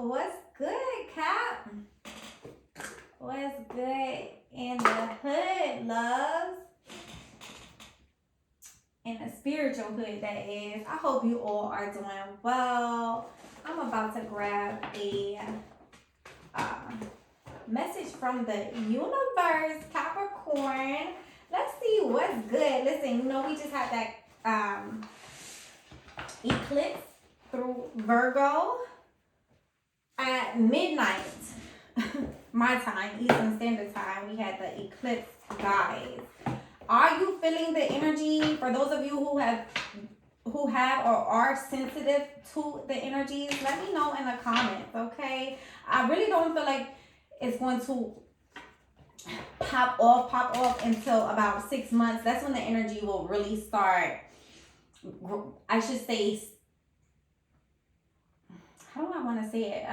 What's good, Cap? What's good in the hood, loves? In the spiritual hood, that is. I hope you all are doing well. I'm about to grab a message from the universe, Capricorn. Let's see what's good. Listen, you know we just had that eclipse through Virgo at midnight. My time, Eastern Standard Time. We had the eclipse, guys. Are you feeling the energy? For those of you who have or are sensitive to the energies, let me know in the comments, okay? I really don't feel like it's going to pop off until about 6 months. That's when the energy will really start, I should say, how do I want to say it?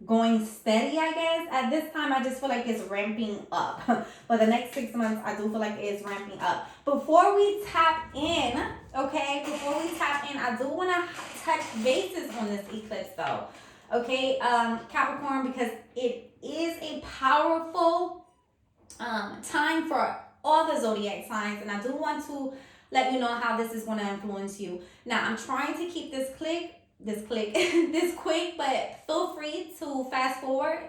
Going steady, I guess. At this time, I just feel like it's ramping up. For the next 6 months, I do feel like it is ramping up. Before we tap in, okay, I do want to touch bases on this eclipse, though. Okay, Capricorn, because it is a powerful time for all the zodiac signs, and I do want to let you know how this is going to influence you. Now, I'm trying to keep this quick, but feel free to fast forward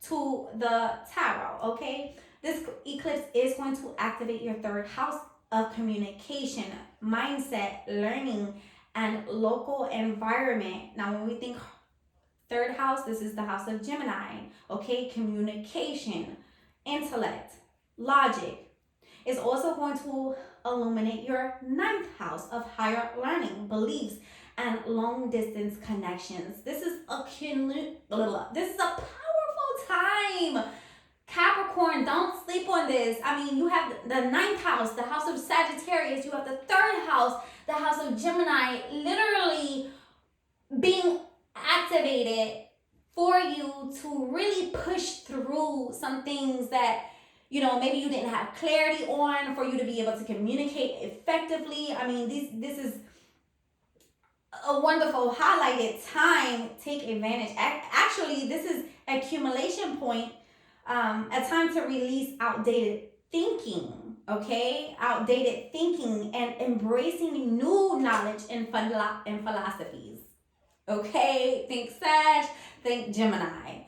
to the tarot, okay? This eclipse is going to activate your third house of communication, mindset, learning, and local environment. Now, when we think third house, this is the house of Gemini, okay? Communication, intellect, logic. It's also going to illuminate your ninth house of higher learning, beliefs, and long distance connections. This is a powerful time. Capricorn, don't sleep on this. I mean, you have the ninth house, the house of Sagittarius. You have the third house, the house of Gemini, literally being activated for you to really push through some things that, you know, maybe you didn't have clarity on, for you to be able to communicate effectively. I mean, this is a wonderful highlighted time. Take advantage. Actually, this is accumulation point, a time to release outdated thinking, okay? Outdated thinking and embracing new knowledge and philosophies, okay? Think Sag, think Gemini.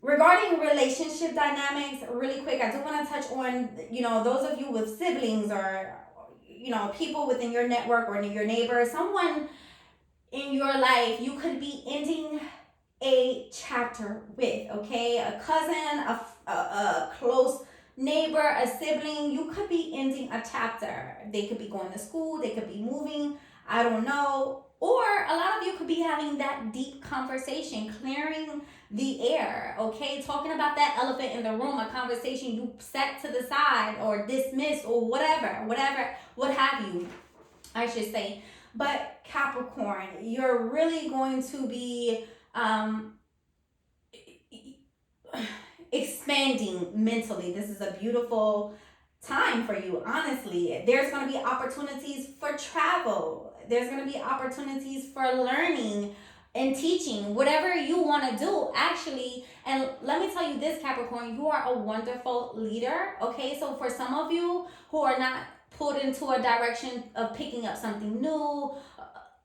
Regarding relationship dynamics, really quick, I do want to touch on, you know, those of you with siblings or, you know, people within your network or your neighbor, someone in your life you could be ending a chapter with, okay? A cousin, a close neighbor, a sibling, you could be ending a chapter. They could be going to school, they could be moving, I don't know. Or a lot of you could be having that deep conversation, clearing the air, okay? Talking about that elephant in the room, a conversation you set to the side or dismissed or whatever, what have you, I should say. But Capricorn, you're really going to be expanding mentally. This is a beautiful time for you, honestly. There's going to be opportunities for travel. There's going to be opportunities for learning and teaching, whatever you want to do, actually. And let me tell you this, Capricorn, you are a wonderful leader, okay? So for some of you who are not pulled into a direction of picking up something new,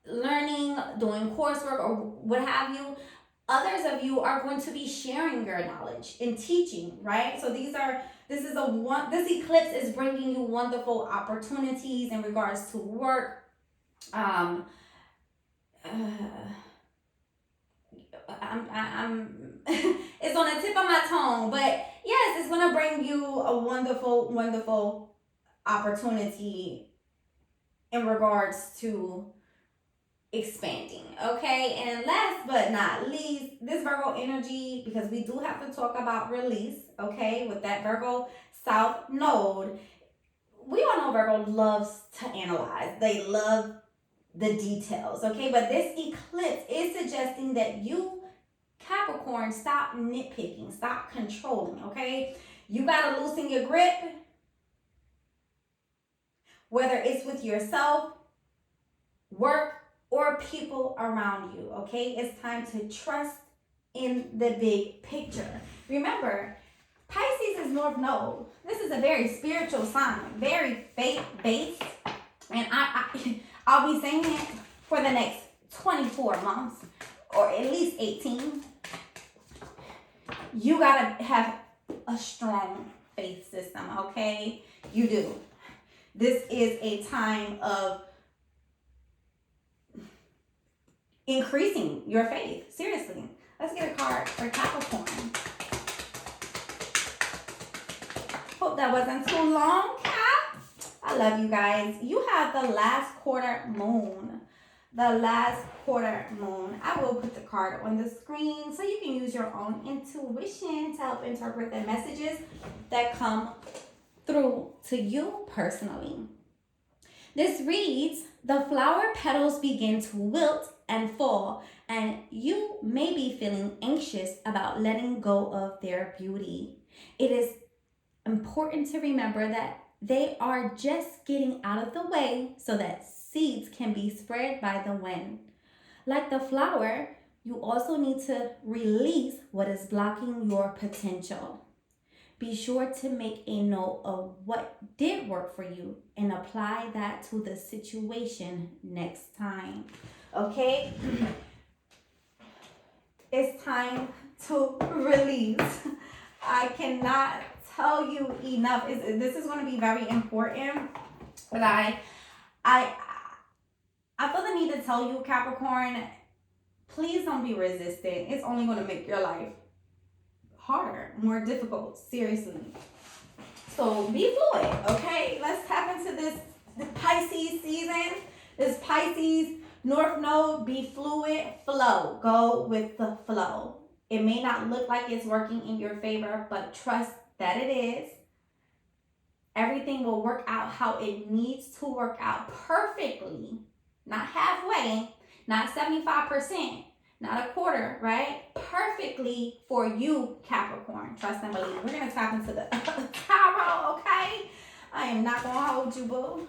learning, doing coursework, or what have you, others of you are going to be sharing your knowledge and teaching, right? So this eclipse is bringing you wonderful opportunities in regards to work. It's on the tip of my tongue, but yes, it's going to bring you a wonderful opportunity in regards to expanding, okay? And last but not least, this Virgo energy, because we do have to talk about release, okay? With that Virgo South Node, we all know Virgo loves to analyze. They love the details, okay? But this eclipse is suggesting that you, Capricorn, stop nitpicking, stop controlling, okay? You gotta loosen your grip, whether it's with yourself, work, or people around you, okay? It's time to trust in the big picture. Remember, Pisces is North Node. This is a very spiritual sign, very faith-based, and I'll be saying it for the next 24 months, or at least 18. You gotta have a strong faith system, okay? You do. This is a time of increasing your faith. Seriously. Let's get a card for Capricorn. Hope that wasn't too long, Cap. I love you guys. You have the last quarter moon. The last quarter moon. I will put the card on the screen so you can use your own intuition to help interpret the messages that come through to you personally. This reads, the flower petals begin to wilt and fall, and you may be feeling anxious about letting go of their beauty. It is important to remember that they are just getting out of the way so that seeds can be spread by the wind. Like the flower, you also need to release what is blocking your potential. Be sure to make a note of what did work for you and apply that to the situation next time. Okay? It's time to release. I cannot tell you enough. This is going to be very important, but I feel the need to tell you, Capricorn, please don't be resistant. It's only going to make your life harder, more difficult, seriously. So be fluid, okay? Let's tap into this Pisces season. This Pisces North Node, be fluid, flow. Go with the flow. It may not look like it's working in your favor, but trust that it is. Everything will work out how it needs to work out perfectly. Not halfway, not 75%, not a quarter, right? Perfectly for you, Capricorn. Trust and believe. We're going to tap into the tarot, okay? I am not going to hold you, boo.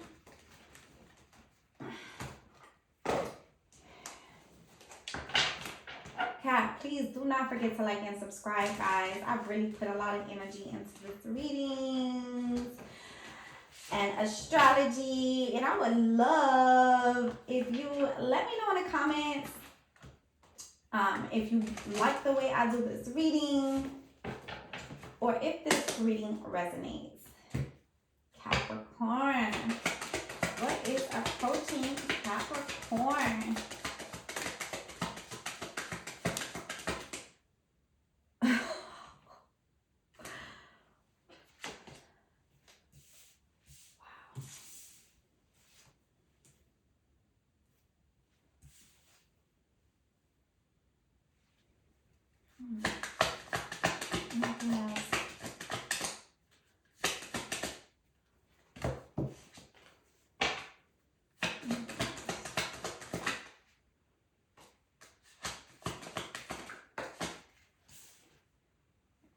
Cap, please do not forget to like and subscribe, guys. I've really put a lot of energy into this readings and astrology, and I would love if you let me know in the comments if you like the way I do this reading or if this reading resonates. Capricorn, what is approaching Capricorn?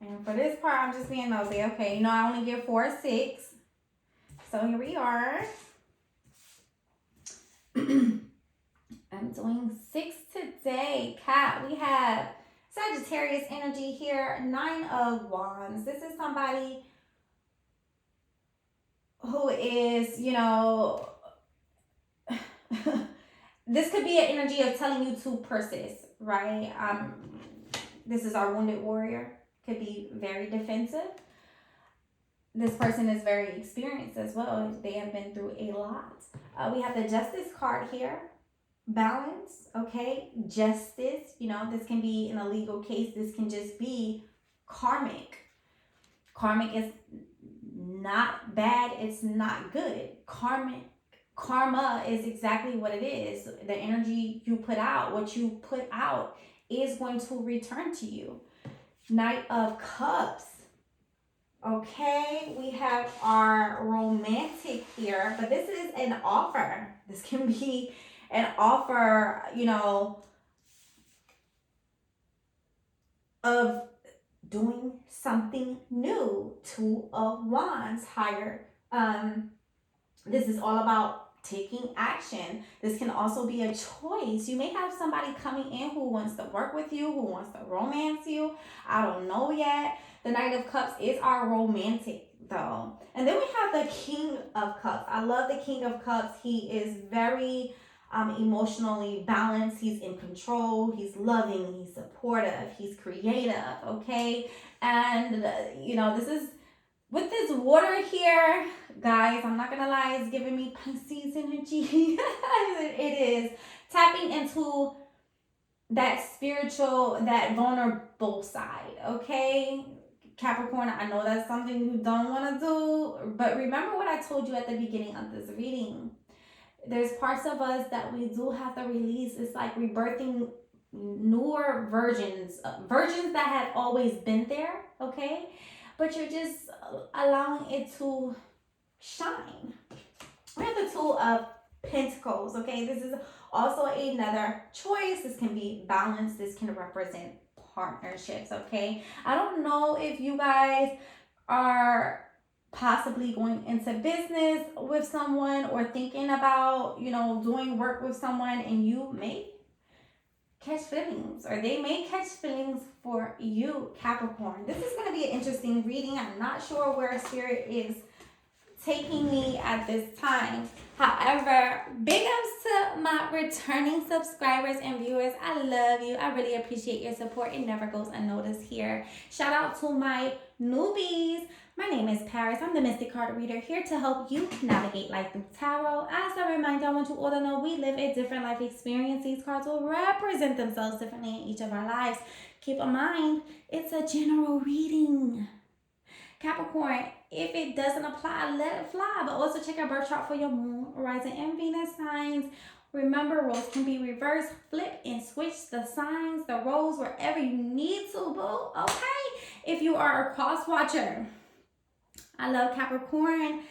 And for this part, I'm just being nosy. Okay, you know I only get 4 or 6. So here we are. I'm doing 6 today. Cat, we have Sagittarius energy here. 9 of Wands. This is somebody who is, you know, this could be an energy of telling you to persist, right? This is our wounded warrior. Could be very defensive. This person is very experienced as well. They have been through a lot. We have the Justice card here. Balance, okay? Justice, you know, this can be in a legal case. This can just be karmic. Karmic is not bad. It's not good. Karma is exactly what it is. The energy you put out, what you put out is going to return to you. Knight of Cups. Okay, we have our romantic here, but this is an offer. This can be an offer, you know, of doing something new. 2 of Wands higher. This is all about taking action. This can also be a choice. You may have somebody coming in who wants to work with you, who wants to romance you. I don't know yet. The Knight of Cups is our romantic though. And then we have the King of Cups. I love the King of Cups. He is very emotionally balanced. He's in control. He's loving. He's supportive. He's creative. Okay. And, this is with this water here, guys, I'm not going to lie, it's giving me Pisces energy. It is tapping into that spiritual, that vulnerable side. Okay. Capricorn, I know that's something you don't want to do, but remember what I told you at the beginning of this reading. There's parts of us that we do have to release. It's like rebirthing newer versions that had always been there, okay? But you're just allowing it to shine. We have the Two of Pentacles, okay? This is also another choice. This can be balance. This can represent partnerships, okay? I don't know if you guys are possibly going into business with someone or thinking about, doing work with someone, and you may catch feelings or they may catch feelings for you, Capricorn. This is going to be an interesting reading. I'm not sure where Spirit is taking me at this time. However, big ups to my returning subscribers and viewers. I love you. I really appreciate your support. It never goes unnoticed here. Shout out to my newbies. My name is Paris. I'm the Mystic Card Reader, here to help you navigate life through tarot. As a reminder, I want you all to know we live a different life experience. These cards will represent themselves differently in each of our lives. Keep in mind, it's a general reading. Capricorn, if it doesn't apply, let it fly. But also check your birth chart for your moon, rising, and Venus signs. Remember, roles can be reversed, flip, and switch the signs, the roles, wherever you need to, boo. Okay? If you are a cross watcher, I love Capricorn.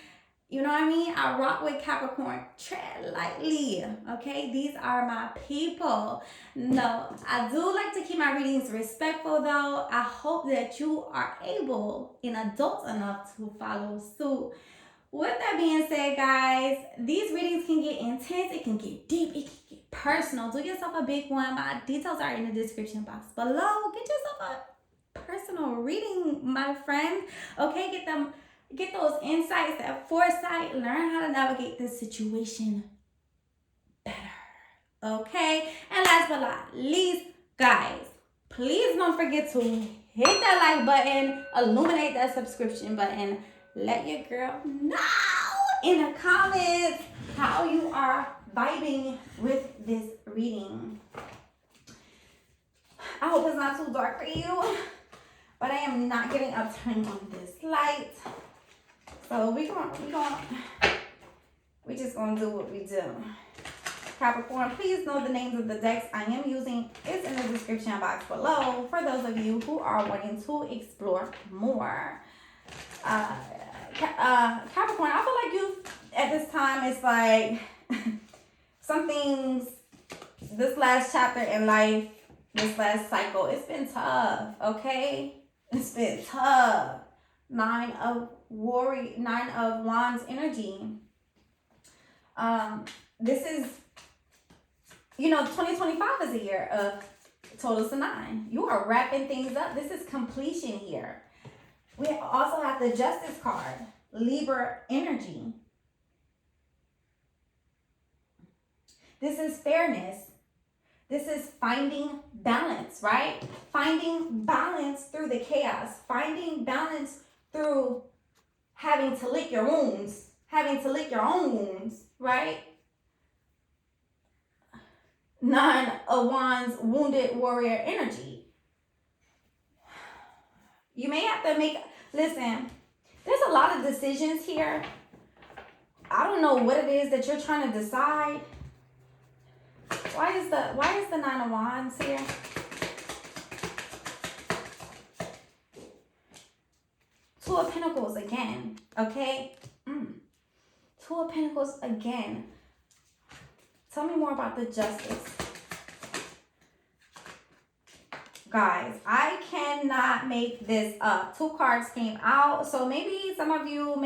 You know what I mean? I rock with Capricorn. Tread lightly. Okay? These are my people. No, I do like to keep my readings respectful though. I hope that you are able and adult enough to follow suit. With that being said, guys, these readings can get intense. It can get deep. It can get personal. Do yourself a big one. My details are in the description box below. Get yourself a personal reading, my friend. Okay? Get those insights, that foresight, learn how to navigate this situation better. Okay? And last but not least, guys, please don't forget to hit that like button, illuminate that subscription button. Let your girl know in the comments how you are vibing with this reading. I hope it's not too dark for you, but I am not getting up turning on this light. So we're just gonna do what we do. Capricorn, please know the names of the decks I am using is in the description box below for those of you who are wanting to explore more. Capricorn, I feel like you at this time, it's like some things, this last chapter in life, this last cycle, it's been tough, okay? It's been tough. Nine of Wands energy. This is, 2025 is a year of totals to 9. You are wrapping things up. This is completion here. We also have the Justice card, Libra energy. This is fairness. This is finding balance, right? Finding balance through the chaos. Finding balance through having to lick your wounds. Having to lick your own wounds, right? 9 of Wands, wounded warrior energy. You may have to listen, there's a lot of decisions here. I don't know what it is that you're trying to decide. Why is the 9 of Wands here? Two of Pentacles again, okay? Two of Pentacles again. Tell me more about the Justice. Guys, I cannot make this up. 2 cards came out. So maybe some of you,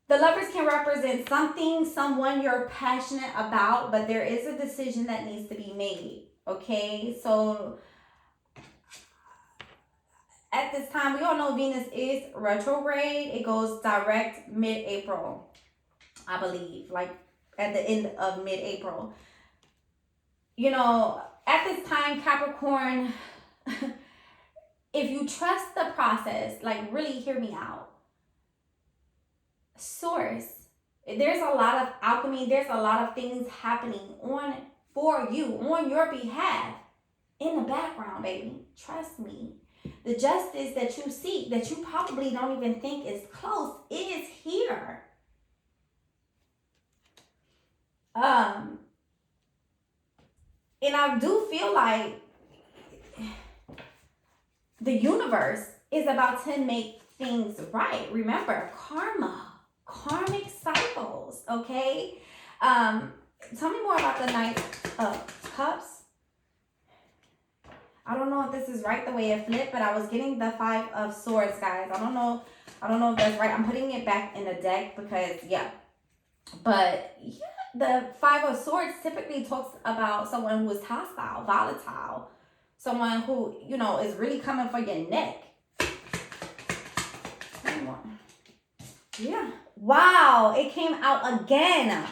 The Lovers can represent something, someone you're passionate about, but there is a decision that needs to be made. Okay, so at this time, we all know Venus is retrograde. It goes direct mid-April, I believe, like at the end of mid-April. You know, at this time, Capricorn, if you trust the process, like really hear me out. Source, there's a lot of alchemy, there's a lot of things happening for you, on your behalf, in the background, baby. Trust me. The justice that you seek, that you probably don't even think is close, is here. And I do feel like the universe is about to make things right. Remember, karmic cycles, okay? Tell me more about the Knight of Cups. I don't know if this is right the way it flipped, but I was getting the Five of Swords, guys. I don't know if that's right. I'm putting it back in the deck because, yeah. But, yeah, the Five of Swords typically talks about someone who is hostile, volatile. Someone who, you know, is really coming for your neck. Yeah. Wow, it came out again.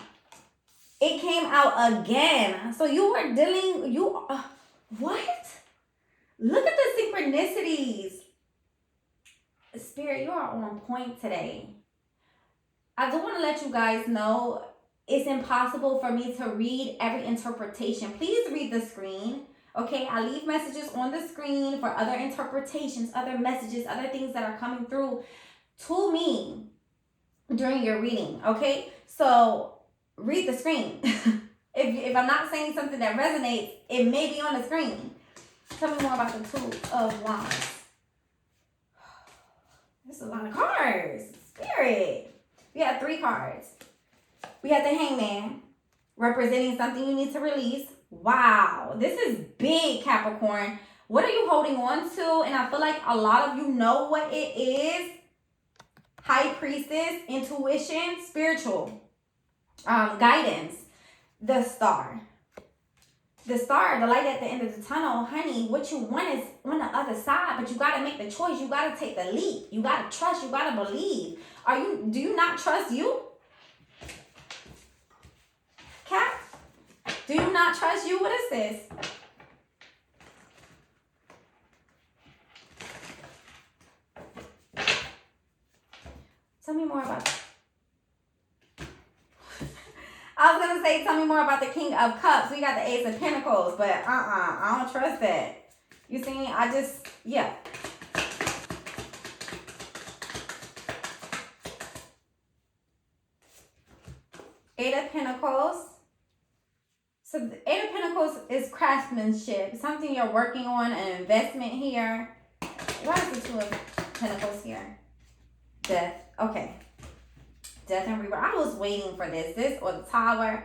It came out again. So you were dealing, what? Look at the synchronicities. Spirit, you are on point today. I do want to let you guys know it's impossible for me to read every interpretation. Please read the screen. Okay, I leave messages on the screen for other interpretations, other messages, other things that are coming through to me during your reading. Okay, so read the screen. if I'm not saying something that resonates, it may be on the screen. Tell me more about the Two of Wands. There's a lot of cards. Spirit. We got 3 cards. We got the Hangman, representing something you need to release. Wow, this is big, Capricorn. What are you holding on to? And I feel like a lot of you know what it is. High Priestess, intuition, spiritual, guidance, the Star. The Star, the light at the end of the tunnel, honey, what you want is on the other side, but you got to make the choice. You got to take the leap. You got to trust. You got to believe. Do you not trust you? Cap? Do you not trust you? What is this? Tell me more about that. I was going to say, tell me more about the King of Cups. We got the Ace of Pentacles, but I don't trust that. You see me? Yeah. Eight of Pentacles. So the Eight of Pentacles is craftsmanship. Something you're working on, an investment here. Why is the Two of Pentacles here? Death. Okay. Death and rebirth. I was waiting for this or the Tower.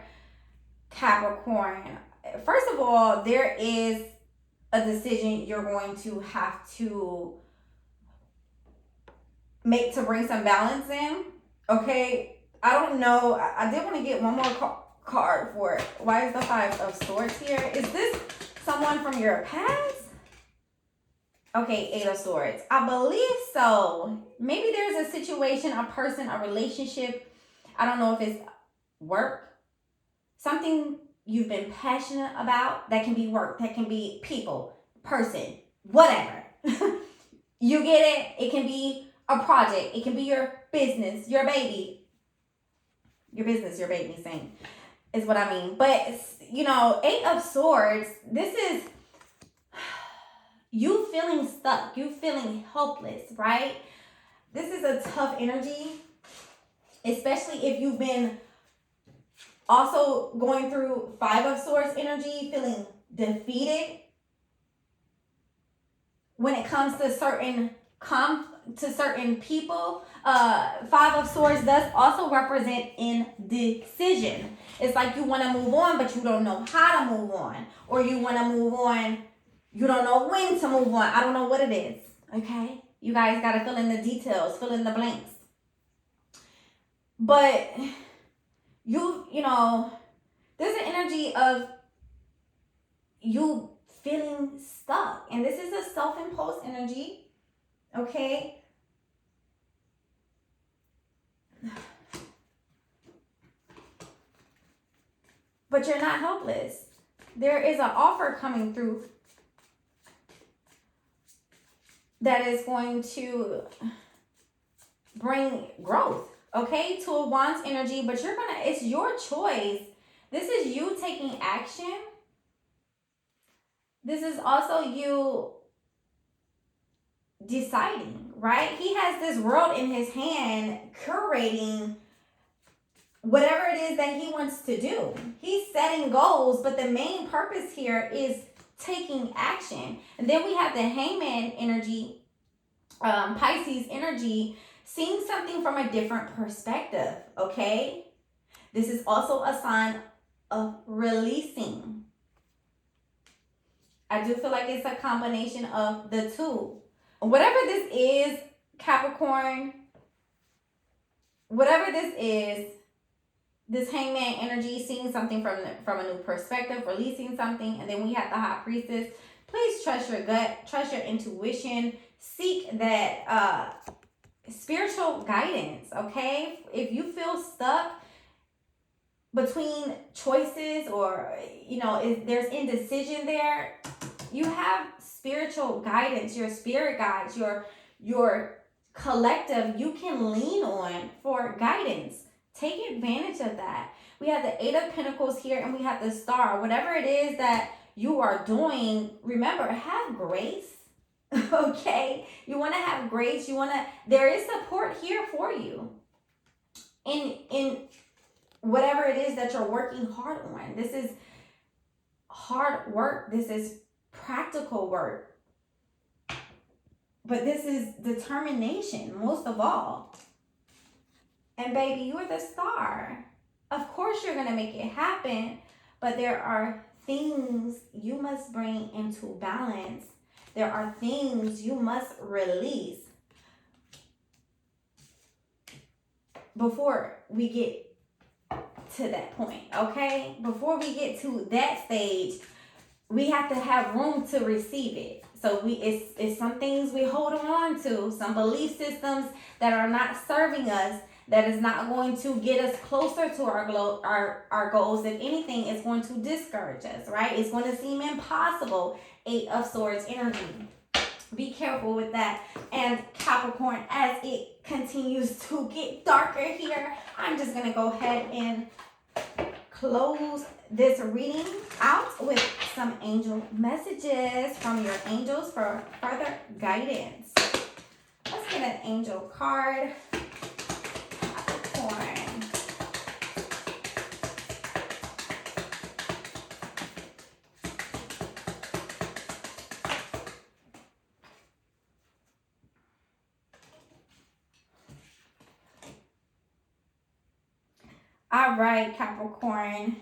Capricorn. First of all, there is a decision you're going to have to make to bring some balance in. Okay. I don't know. I did want to get one more card for it. Why is the Five of Swords here? Is this someone from your past? Okay, Eight of Swords. I believe so. Maybe there's a situation, a person, a relationship. I don't know if it's work. Something you've been passionate about. That can be work. That can be people, person, whatever. You get it? It can be a project. It can be your business, your baby. Your business, your baby, same is what I mean. But, you know, Eight of Swords, this is you feeling stuck. You feeling helpless, right? This is a tough energy, especially if you've been also going through Five of Swords energy, feeling defeated when it comes to certain people. Five of Swords does also represent indecision. It's like you want to move on, but you don't know how to move on. Or you want to move on, you don't know when to move on. I don't know what it is. Okay? You guys got to fill in the details, fill in the blanks. But you know, there's an energy of you feeling stuck. And this is a self-imposed energy. Okay? But you're not helpless. There is an offer coming through that is going to bring growth, okay? To a Wands energy, but it's your choice. This is you taking action. This is also you deciding, right? He has this world in his hand, curating whatever it is that he wants to do. He's setting goals, but the main purpose here is taking action. And then we have the Hangman energy, Pisces energy, seeing something from a different perspective, okay? This is also a sign of releasing. I do feel like it's a combination of the two. Whatever this is, Capricorn, whatever this is, this Hangman energy, seeing something from a new perspective, releasing something, and then we have the High Priestess. Please trust your gut, trust your intuition, seek that spiritual guidance, okay? If you feel stuck between choices, or if there's indecision there, you have spiritual guidance, your spirit guides, your collective you can lean on for guidance. Take advantage of that. We have the Eight of Pentacles here, and we have the Star. Whatever it is that you are doing, remember, have grace. Okay? You want to have grace. There is support here for you in whatever it is that you're working hard on. This is hard work. This is practical work. But this is determination, most of all. And baby, you're the star. Of course you're going to make it happen, but there are things you must bring into balance. There are things you must release before we get to that point, okay? Before we get to that stage, we have to have room to receive it. So it's some things we hold on to, some belief systems that are not serving us, that is not going to get us closer to our goals. If anything, it's going to discourage us, right? It's going to seem impossible. Eight of Swords energy. Be careful with that. And Capricorn, as it continues to get darker here, I'm just going to go ahead and close this reading out with some angel messages from your angels for further guidance. Let's get an angel card. Capricorn. All right, Capricorn.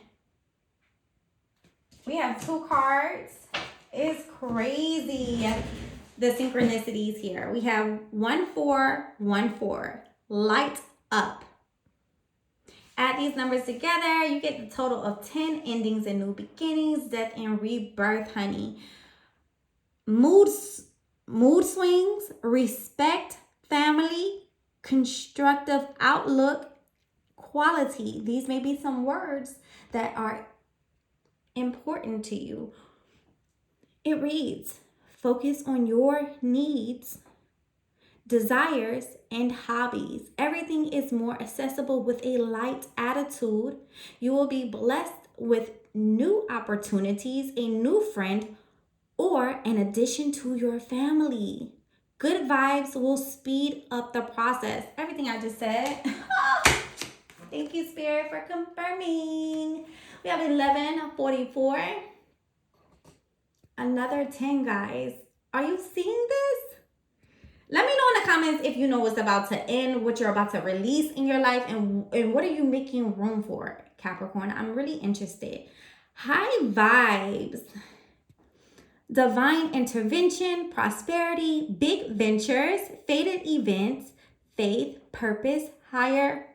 We have two cards. It's crazy, the synchronicities here. We have 1414, light up. Add these numbers together, you get the total of 10 endings and new beginnings, death and rebirth, honey. Mood swings, respect, family, constructive outlook, quality. These may be some words that are important to you. It reads, focus on your needs, desires, and hobbies. Everything is more accessible with a light attitude. You will be blessed with new opportunities, a new friend, or an addition to your family. Good vibes will speed up the process. Everything I just said. Thank you, Spirit, for confirming. We have 1144. Another 10, guys. Are you seeing this? Let me know in the comments if you know what's about to end, what you're about to release in your life, and what are you making room for, Capricorn? I'm really interested. High vibes. Divine intervention, prosperity, big ventures, fated events, faith, purpose, higher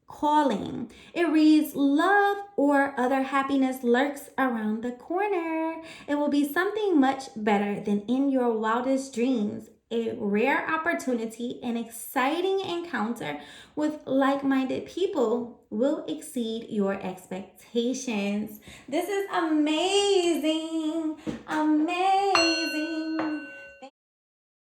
calling. It reads, love or other happiness lurks around the corner. It will be something much better than in your wildest dreams. A rare opportunity, an exciting encounter with like-minded people will exceed your expectations. This is amazing. Amazing.